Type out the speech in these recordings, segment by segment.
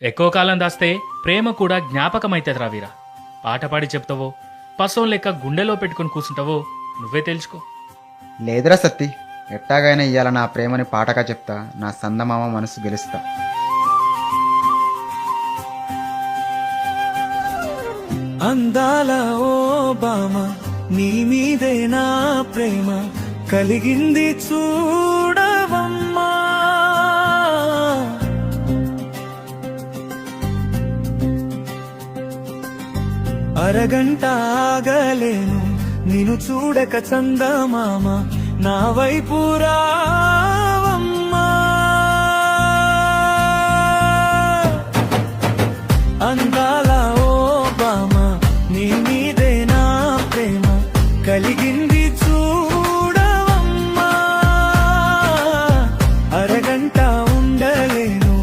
ఎక్కువ కాలం దాస్తే ప్రేమ కూడా జ్ఞాపకమైతదిరా వీరా. పాట పాడి చెప్తావో, పశువు లెక్క గుండెలో పెట్టుకుని కూర్చుంటావో నువ్వే తెలుసుకో. లేదురా సత్తి, ఎట్టాగైనా ఇయ్యాల నా ప్రేమని పాటగా చెప్తా, నా సందమామ మనసు గెలుస్తా. అందాల ఓ బామ, నీ మీదే నా ప్రేమ కలిగింది చూడవమ్మా. అరగంట ఆగలేను నిన్ను చూడక చందమామ, నా వైపు రావమ్మా. అందాల ఓ బామ, నీ మీదే నా ప్రేమ కలిగింది చూడవమ్మా. అరగంట ఉండలేను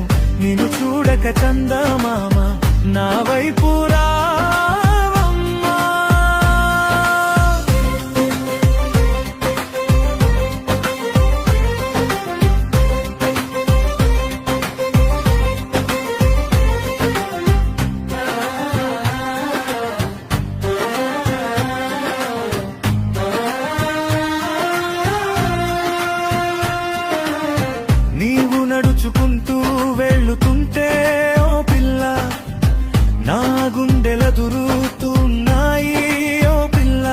నిన్ను చూడక చందమామ, నా వైపు రావమ్మా. నీవు నడుచుకుంటూ వెళ్ళుతుంటే ఓ పిల్ల, నా గుండెల దురుతున్నాయి ఓ పిల్ల.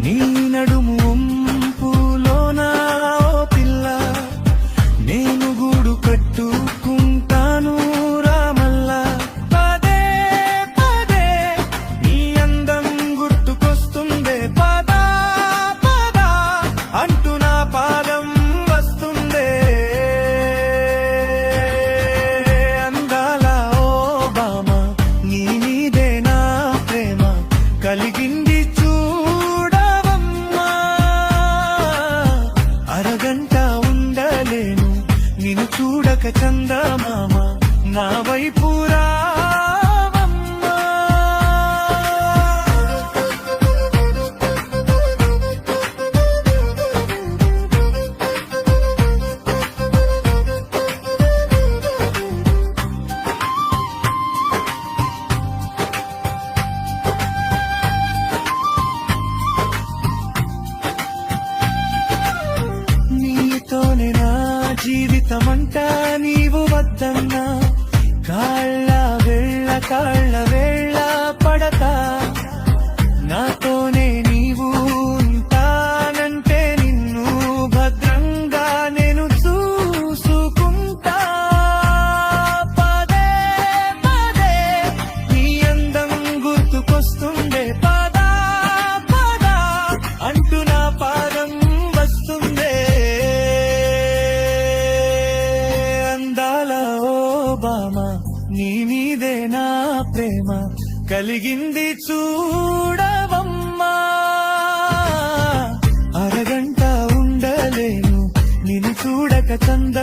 నీ నడుము వంపులోనా ఓ పిల్ల, నేను గూడు కట్టుకుంటాను రామల్లా. పదే పదే నీ అందం గుర్తుకొస్తుందే, పదా పదా అంటూ నా పాదం వస్తుందే. అందాల ఓ బామ, నీ మీదే నా ప్రేమ కలిగింది చూడవమ్మా. అరగంట ఉండలేను నిన్ను చూడక చందమామ, నా వైపు రావమ్మా. నీతోనే నా జీవితమంటా, నీవు వద్దన్నా కాళ్ళ వేళ్ళ పడతా. నాతోనే నీవు ఉంటానంటే నిన్ను భద్రంగా నేను చూసుకుంటా. పదే పదే నీ అందం గుర్తుకొస్తుండే, పదా పదా అంటూ నా పాదం వస్తుందే. అందాల ఓ బామ, నీ మీదే నా ప్రేమ కలిగింది చూడవమ్మా. అరగంట ఉండలేను నిన్ను చూడక చంద